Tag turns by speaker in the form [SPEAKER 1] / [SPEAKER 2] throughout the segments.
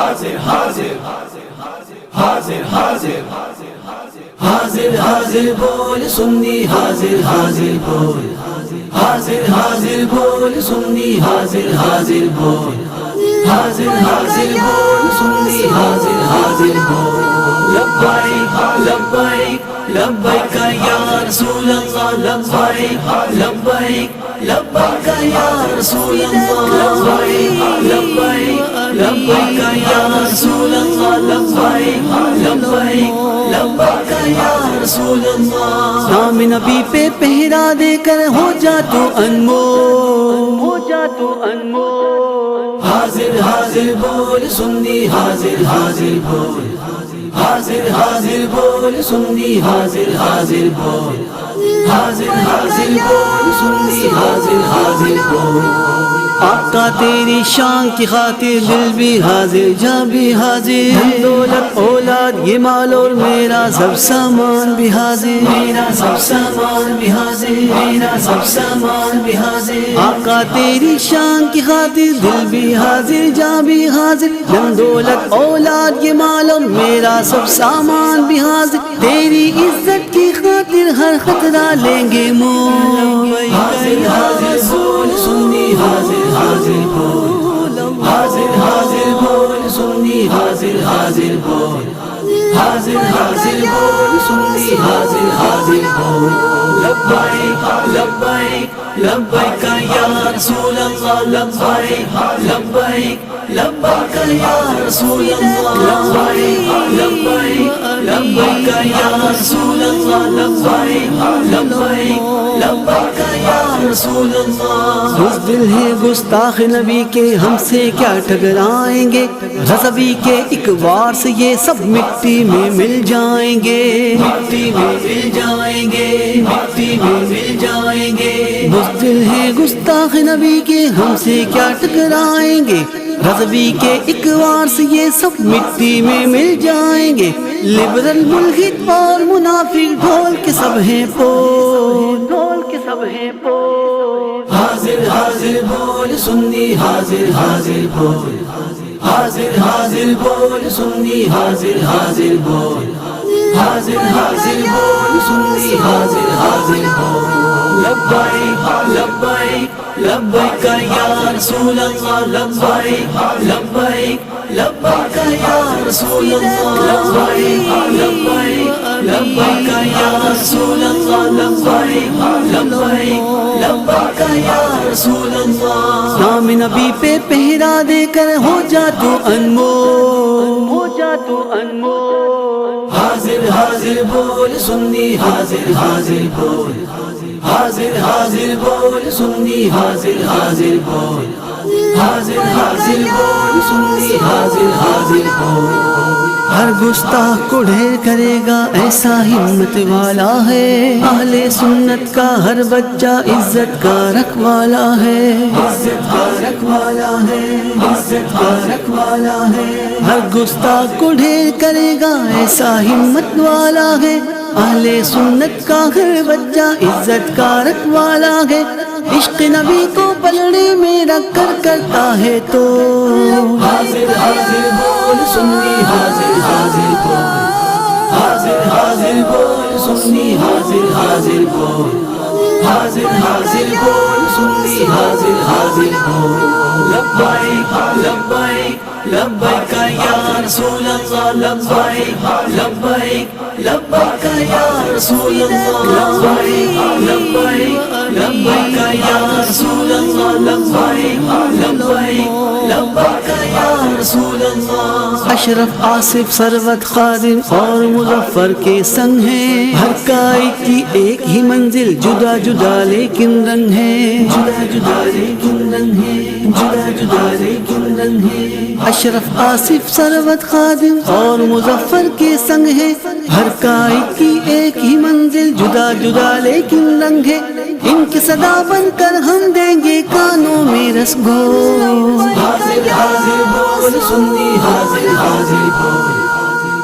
[SPEAKER 1] حاضر حاضر حاضر حاضر حاضر حاضر بول سنی حاضر حاضر بول حاضر حاضر بول سنی حاضر حاضر بول حاضر حاضر بول سنی حاضر حاضر بول لبیک لبیک لبیک یا رسول اللہ لبیک لبیک لبیک یا رسول اللہ لبیک لبیک لبیک یا رسول اللہ لبیک لبیک لبیک یا رسول اللہ
[SPEAKER 2] نام نبی پہ پہرا دے کر ہو جا تو انمول، ہو جا تو انمول۔
[SPEAKER 1] حاضر حاضر بول سنی حاضر حاضر بول حاضر حاضر بول سنی حاضر حاضر بول حاضر حاضر بول سنی حاضر حاضر بول
[SPEAKER 2] آقا تیری شان کی خاطر دل بھی حاضر جاں بھی حاضر، دولت اولاد یہ مال اور میرا سب سامان بھی حاضر،
[SPEAKER 1] میرا سب سامان بھی حاضر میرا سب سامان بھی حاضر
[SPEAKER 2] آقا تیری شان کی خاطر دل بھی حاضر جاں بھی حاضر، دم دولت اولاد یہ مال اور میرا سب سامان بھی حاضر، تیری عزت کی خاطر ہر خطرہ لیں گے مول۔
[SPEAKER 1] حاضر حاضر بول سنی حاضر حاضر بول حاضر حاضر بول سنی حاضر حاضر بول حاضر حاضر بول سنی حاضر حاضر بول لبیک لبیک لبیک یا رسول اللہ لبیک لبیک لبیک یا رسول اللہ لبیک لبیک لبیک یا رسول اللہ لبیک لبیک لبیک یا رسول اللہ
[SPEAKER 2] بزدل ہے گستاخ نبی کے ہم سے کیا ٹکرائیں گے، غضبی کے ایک وار سے یہ سب مٹی میں مل جائیں گے،
[SPEAKER 1] مٹی میں مل جائیں گے مٹی میں مل جائیں گے
[SPEAKER 2] بزدل ہے گستاخ نبی کے ہم سے کیا ٹکرائیں گے، غضبی کے ایک وار سے یہ سب مٹی میں مل جائیں گے، لبرل ملحد اور منافق ڈھول کے سب ہیں پول، ڈھول کے سب ہیں پول۔
[SPEAKER 1] حاضر حاضر بول سنی حاضر حاضر بول حاضر حاضر بول سنی حاضر حاضر بول حاضر حاضر بول سنی حاضر حاضر بول لبیک لبیک لبیک یا رسول اللہ لبیک لبیک لبیک یا رسول اللہ لبیک لبیک لبیک یا رسول اللہ لبیک لبیک لبیک یا رسول اللہ
[SPEAKER 2] نام نبی پہ پہرا دے کر ہو جا تو انمول، ہو جا تو انمول۔
[SPEAKER 1] حاضر حاضر بول سنی حاضر حاضر بول حاضر حاضر بول سنی حاضر حاضر بول حاضر حاضر بول سنی حاضر حاضر بول
[SPEAKER 2] ہر گستاخ کو ڈھیر کرے گا ایسا ہمت والا ہے، اہل سنت کا ہر بچہ عزت کا رکھوالا ہے،
[SPEAKER 1] عزت کا رکھوالا ہے عزت کا رکھوالا ہے
[SPEAKER 2] ہر گستاخ کو ڈھیر کرے گا ایسا ہمت والا ہے، اہل سنت کا ہر بچہ عزت کا رکھوالا ہے، عشق نبی کو پلڑے میں رکھ کر کرتا ہے تو
[SPEAKER 1] حاضر حاضر بول سنی حاضر حاضر بول حاضر حاضر بول سنی حاضر حاضر بول حاضر حاضر بول سنی حاضر حاضر بول لبیک لبیک لبیک یا رسول اللہ لبیک لبیک لبیک یا رسول اللہ لبیک لبیک لبیک یا رسول اللہ لبیک لبیک لبیک یا رسول اللہ
[SPEAKER 2] اشرف آصف ثروت خادم اور مظفر کے سنگ ہیں، ہر کائک کی ایک ہی منزل جدا جدا لیکن رنگ ہے،
[SPEAKER 1] جدا جدا لیکن رنگ ہے جدا جدا لیکن رنگ ہے
[SPEAKER 2] اشرف آصف ثروت خادم اور مظفر کے سنگ ہے، ہر کائک کی ایک ہی منزل جدا جدا لیکن رنگ ہے، ان کی صدا بن کر ہم دیں گے کانوں میں رس گو۔
[SPEAKER 1] حاضر حاضر بول سنی حاضر حاضر بول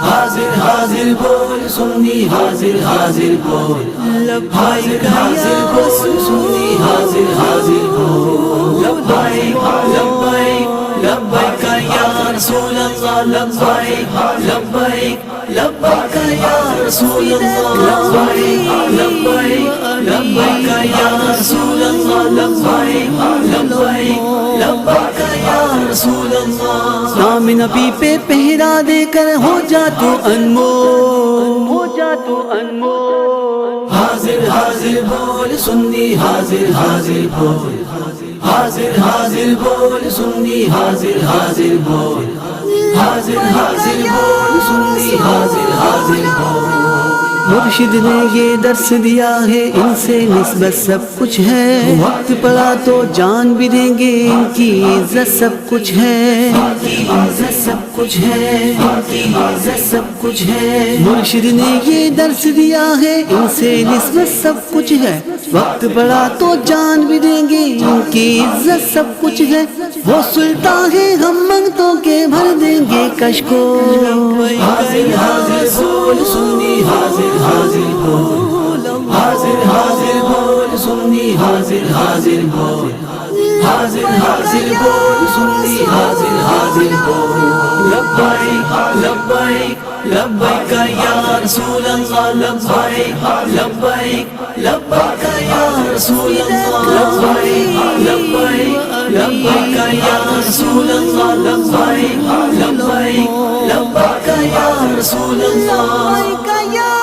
[SPEAKER 1] حاضر حاضر بول سنی حاضر حاضر بول حاضر حاضر بول سنی حاضر حاضر بول لبیک لبیک لبیک یا رسول اللہ لبیک لبیک لبیک یا رسول اللہ لبیک لبیک لبیک یا رسول اللہ لبیک لبیک لبیک یا رسول اللہ
[SPEAKER 2] نام نبی پہ پہرا دے کر ہو جا تو انمول، ہو جا تو انمول۔
[SPEAKER 1] حاضر حاضر بول سنی حاضر حاضر بول حاضر حاضر بول سنی حاضر حاضر بول حاضر حاضر بول سنی حاضر حاضر بول
[SPEAKER 2] مرشد نے یہ درس دیا ہے ان سے نسبت سب کچھ ہے، وقت پڑا تو جان بھی دیں گے ان کی عزت سب کچھ ہے،
[SPEAKER 1] ان کی عزت سب کچھ ہے ان کی عزت سب کچھ ہے
[SPEAKER 2] مرشد نے یہ درس دیا ہے ان سے نسبت سب کچھ ہے، وقت پڑا تو جان بھی دیں گے ان کی عزت سب کچھ ہے، وہ سلطان ہے ہم منگتوں کے بھر دیں گے کش کو۔
[SPEAKER 1] حاضر حاضر بول سنی حاضر حاضر بول حاضر حاضر بول سنی حاضر حاضر بول حاضر حاضر بول سنی حاضر حاضر بول لبیک لبیک لبیک یا رسول اللہ لبیک لبیک لبیک یا رسول اللہ لبیک لبیک لبیک یا رسول اللہ لبیک لبیک لبیک یا رسول اللہ